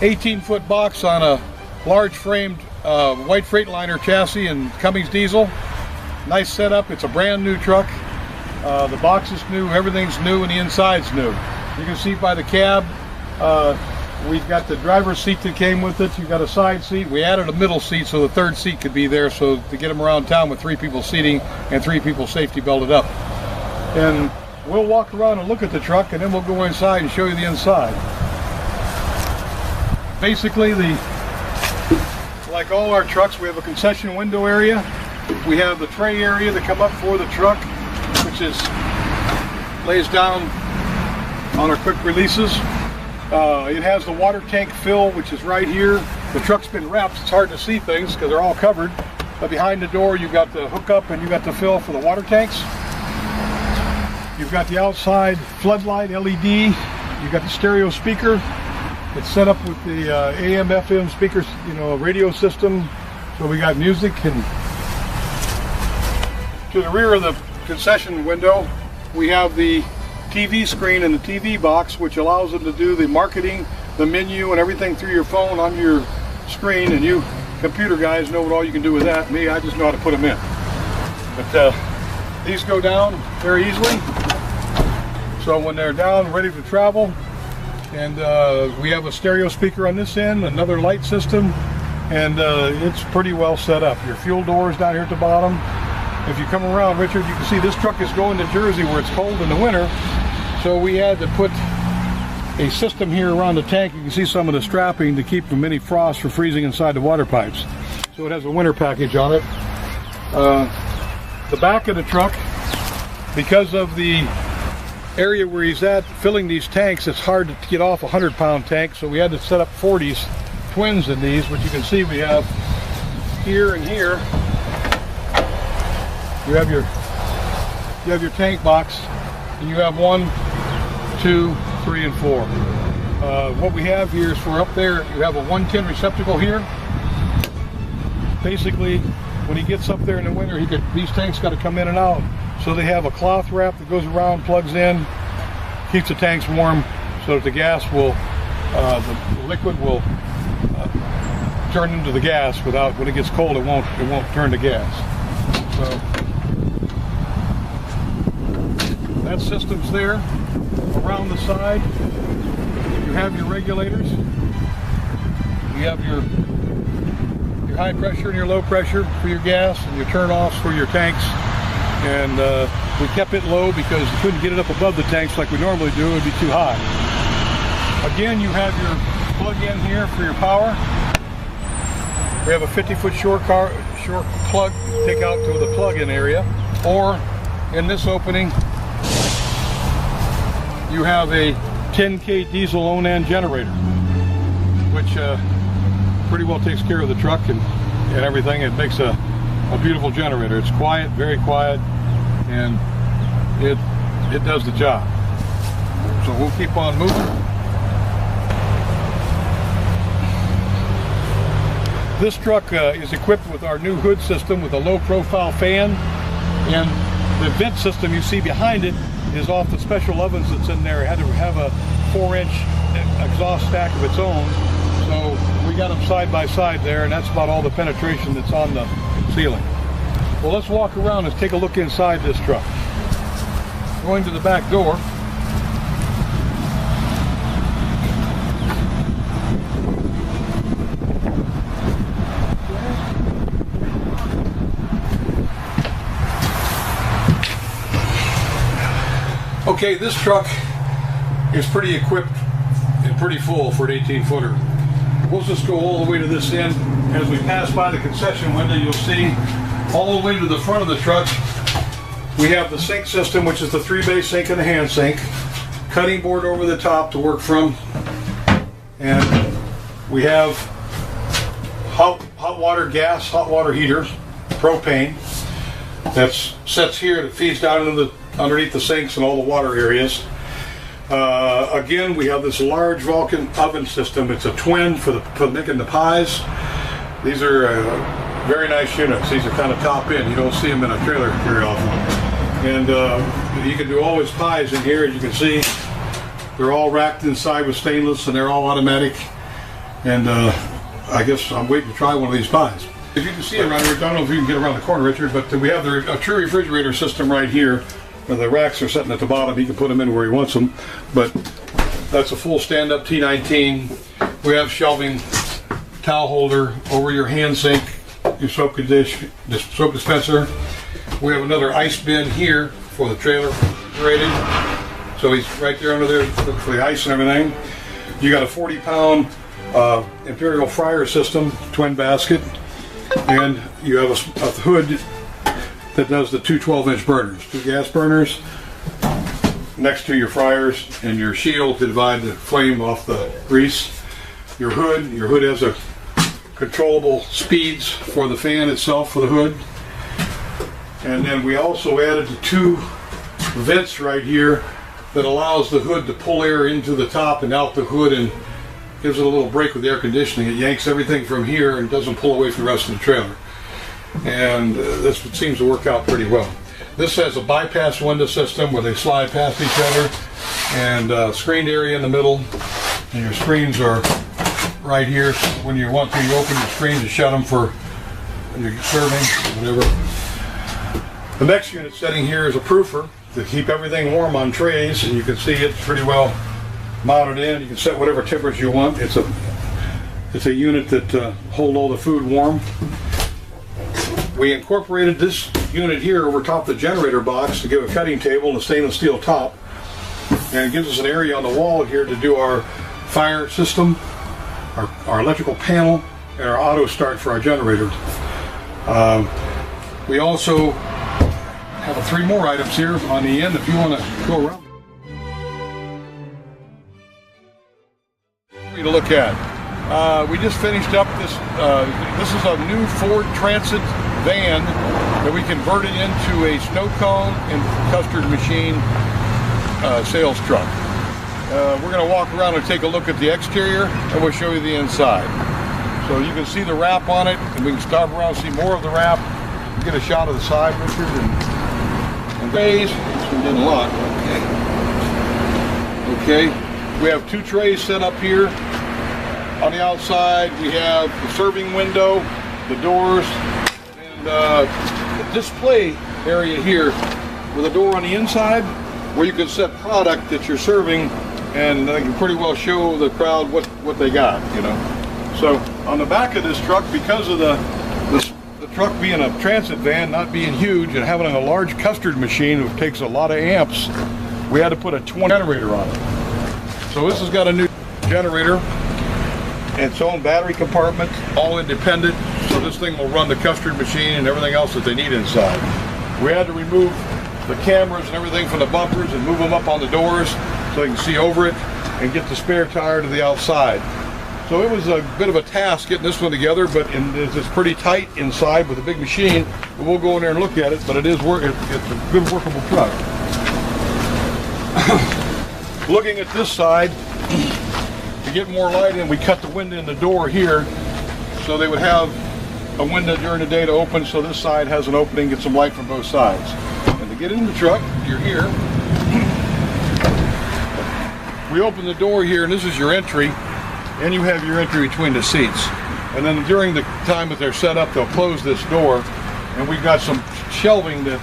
"18-foot box on a large framed white Freightliner chassis and Cummins diesel. Nice setup. It's a brand new truck. The box is new, everything's new, and the inside's new. You can see by the cab, we've got the driver's seat that came with it. You've got a side seat. We added a middle seat so the third seat could be there, so to get them around town with 3 people seating and 3 people safety belted up. And we'll walk around and look at the truck, and then we'll go inside and show you the inside. Basically, like all our trucks, we have a concession window area. We have the tray area that come up for the truck, which lays down on our quick releases. It has the water tank fill, which is right here. The truck's been wrapped. It's hard to see things because they're all covered. But behind the door, you've got the hookup and you've got the fill for the water tanks. You've got the outside floodlight LED. You've got the stereo speaker. It's set up with the AM, FM speakers, radio system. So we got music. And to the rear of the concession window, we have the TV screen and the TV box, which allows them to do the marketing, the menu, and everything through your phone on your screen. And you computer guys know what all you can do with that. Me, I just know how to put them in. But these go down very easily. So when they're down, ready to travel, and we have a stereo speaker on this end, another light system, and it's pretty well set up. Your fuel doors down here at the bottom. If you come around, Richard, you can see this truck is going to Jersey where it's cold in the winter. So we had to put a system here around the tank. You can see some of the strapping to keep from any frost or freezing inside the water pipes. So it has a winter package on it. The back of the truck, because of the area where he's at filling these tanks, it's hard to get off a 100-pound tank, so we had to set up 40s, twins in these, which you can see we have here and here. You have your tank box, and you have 1, 2, 3, and 4. What we have here is for up there, you have a 110 receptacle here. Basically, when he gets up there in the winter, these tanks got to come in and out. So they have a cloth wrap that goes around, plugs in, keeps the tanks warm, so that the gas will, the liquid will turn into the gas without. When it gets cold, it won't turn to gas. So that system's there. Around the side, you have your regulators. You have your high pressure and your low pressure for your gas, and your turn-offs for your tanks. And we kept it low because you couldn't get it up above the tanks like we normally do. It would be too high. Again, you have your plug-in here for your power. We have a 50-foot short plug to take out to the plug-in area. Or in this opening, you have a 10K diesel Onan generator, which pretty well takes care of the truck and everything. It makes a beautiful generator. It's quiet, very quiet, and it does the job. So we'll keep on moving. This truck is equipped with our new hood system with a low profile fan, and the vent system you see behind it is off the special ovens that's in there. It had to have a 4-inch exhaust stack of its own, so we got them side by side there, and that's about all the penetration that's on the ceiling. Well, let's walk around and take a look inside this truck. Going to the back door. Okay, this truck is pretty equipped and pretty full for an 18-footer. We'll just go all the way to this end. As we pass by the concession window, you'll see all the way to the front of the truck, we have the sink system, which is the 3-bay sink and a hand sink. Cutting board over the top to work from. And we have hot water gas, hot water heater, propane. That sets here, that feeds down into underneath the sinks and all the water areas. Again, we have this large Vulcan oven system. It's a twin for making the pies. These are Very nice units. These are kind of top end. You don't see them in a trailer very often. And you can do all his pies in here. As you can see, they're all racked inside with stainless, and they're all automatic. And I guess I'm waiting to try one of these pies. As you can see around here, I don't know if you can get around the corner, Richard, but we have a true refrigerator system right here. The racks are sitting at the bottom. He can put them in where he wants them. But that's a full stand-up T19. We have shelving, towel holder over your hand sink, your soap dispenser. We have another ice bin here for the trailer refrigerated. So he's right there under there for the ice and everything. You got a 40-pound Imperial fryer system, twin basket, and you have a hood that does the two 12-inch burners, two gas burners next to your fryers, and your shield to divide the flame off the grease. Your hood has a controllable speeds for the fan itself for the hood. And then we also added the two vents right here that allows the hood to pull air into the top and out the hood, and gives it a little break with the air conditioning. It yanks everything from here and doesn't pull away from the rest of the trailer. And this seems to work out pretty well. This has a bypass window system where they slide past each other, and screened area in the middle, and your screens are right here. When you want to, you open your screens and shut them for when you're serving, whatever. The next unit setting here is a proofer to keep everything warm on trays, and you can see it's pretty well mounted in. You can set whatever temperature you want. It's a unit that holds all the food warm. We incorporated this unit here over top the generator box to give a cutting table and a stainless steel top, and it gives us an area on the wall here to do our fire system, our electrical panel, and our auto start for our generator. We also have three more items here on the end if you want to go around. To look at. We just finished up this. This is a new Ford Transit van that we converted into a snow cone and custard machine sales truck. We're going to walk around and take a look at the exterior, and we'll show you the inside. So you can see the wrap on it, and we can stop around and see more of the wrap. Get a shot of the side, Richard, and trays. This one didn't lock. Okay. We have two trays set up here. On the outside, we have the serving window, the doors, and the display area here with a door on the inside where you can set product that you're serving, and they can pretty well show the crowd what they got, you know. So on the back of this truck, because of the truck being a transit van, not being huge, and having a large custard machine which takes a lot of amps, we had to put a 20 generator on it. So this has got a new generator, its own battery compartment, all independent, so this thing will run the custard machine and everything else that they need inside. We had to remove the cameras and everything from the bumpers and move them up on the doors so you can see over it and get the spare tire to the outside. So it was a bit of a task getting this one together, but it's pretty tight inside with a big machine. We'll go in there and look at it, but it's a good workable truck. Looking at this side, to get more light in, we cut the window in the door here so they would have a window during the day to open, so this side has an opening, get some light from both sides. And to get in the truck, you're here. We open the door here, and this is your entry, and you have your entry between the seats. And then during the time that they're set up, they'll close this door, and we've got some shelving that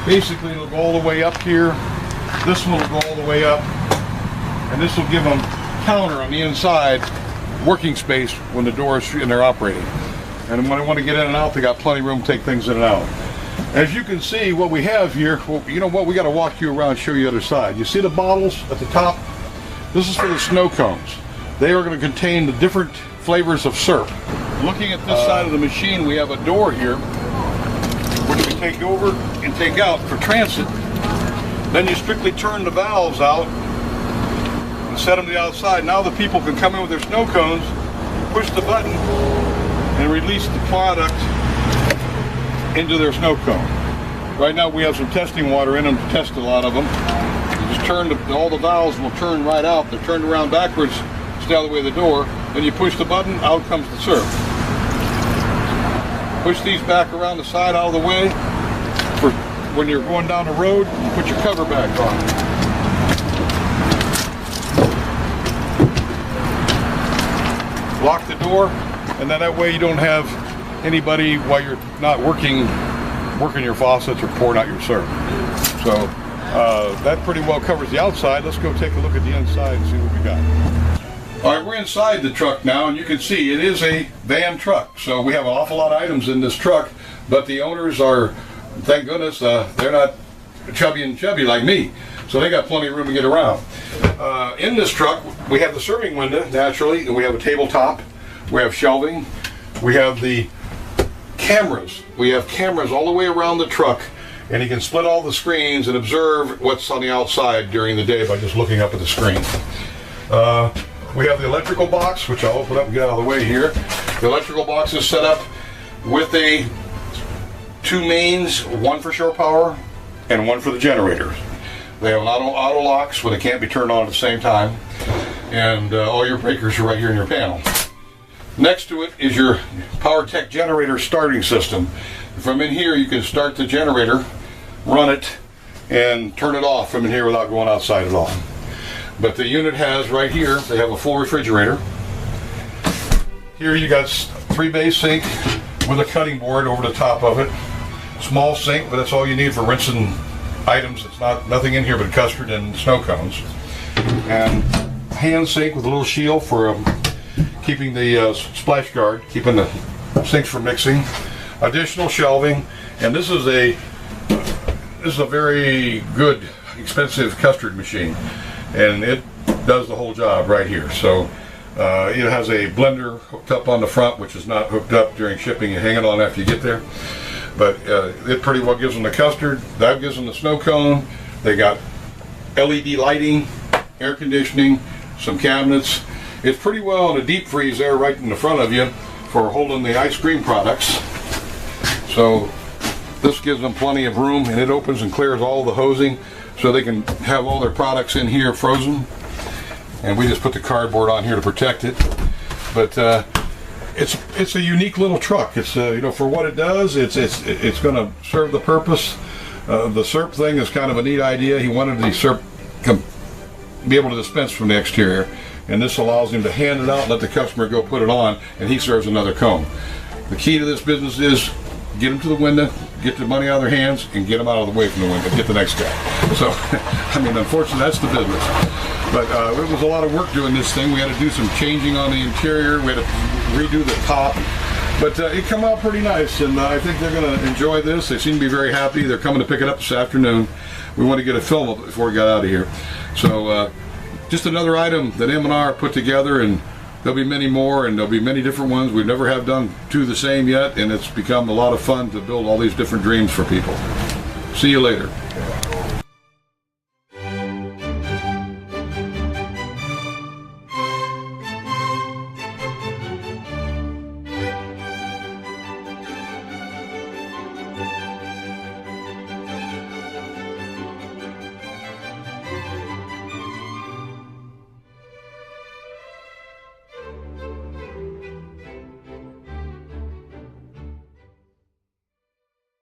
basically will go all the way up here. This one will go all the way up, and this will give them counter on the inside, working space when the doors and they're operating. And when I want to get in and out, they got plenty of room to take things in and out. As you can see, what we have here, well, you know what, we got to walk you around and show you the other side. You see the bottles at the top? This is for the snow cones. They are going to contain the different flavors of syrup. Looking at this side of the machine, we have a door here, which we take over and take out for transit. Then you strictly turn the valves out and set them to the outside. Now the people can come in with their snow cones, push the button, and release the product into their snow cone. Right now we have some testing water in them to test a lot of them. You just turn all the valves will turn right out. They're turned around backwards, stay out of the way of the door. Then you push the button, out comes the syrup. Push these back around the side out of the way for when you're going down the road. Put your cover back on. Lock the door, and then that way you don't have anybody while you're not working your faucets or pouring out your syrup. So that pretty well covers the outside. Let's go take a look at the inside and see what we got. All right, we're inside the truck now, and you can see it is a van truck. So we have an awful lot of items in this truck, but the owners are, thank goodness, they're not chubby and chubby like me. So they got plenty of room to get around. In this truck, we have the serving window, naturally, and we have a tabletop. We have shelving. We have the cameras. We have cameras all the way around the truck, and you can split all the screens and observe what's on the outside during the day by just looking up at the screen. We have the electrical box, which I'll open up and get out of the way here. The electrical box is set up with two mains, one for shore power and one for the generators. They have auto locks where they can't be turned on at the same time, and all your breakers are right here in your panel. Next to it is your PowerTech generator starting system. From in here you can start the generator, run it, and turn it off from in here without going outside at all. But the unit has right here, they have a full refrigerator. Here you got 3-bay sink with a cutting board over the top of it. Small sink, but that's all you need for rinsing items. It's nothing in here but custard and snow cones. And hand sink with a little shield for keeping the splash guard, keeping the sinks from mixing. Additional shelving, and this is a very good, expensive custard machine, and it does the whole job right here. So it has a blender hooked up on the front, which is not hooked up during shipping. You hang it on after you get there. But it pretty well gives them the custard. That gives them the snow cone. They got LED lighting, air conditioning, some cabinets. It's pretty well in a deep freeze there right in the front of you for holding the ice cream products. So this gives them plenty of room, and it opens and clears all the hosing so they can have all their products in here frozen. And we just put the cardboard on here to protect it. But it's a unique little truck. It's for what it does, it's going to serve the purpose. The SERP thing is kind of a neat idea. He wanted the SERP be able to dispense from the exterior, and this allows him to hand it out and let the customer go put it on, and he serves another cone. The key to this business is get them to the window, get the money out of their hands, and get them out of the way from the window, get the next guy. So, I mean, unfortunately, that's the business. But it was a lot of work doing this thing. We had to do some changing on the interior. We had to redo the top. But it came out pretty nice, and I think they're going to enjoy this. They seem to be very happy. They're coming to pick it up this afternoon. We want to get a film of it before we got out of here. So, just another item that M&R put together, and there'll be many more, and there'll be many different ones. We never have done two the same yet, and it's become a lot of fun to build all these different dreams for people. See you later.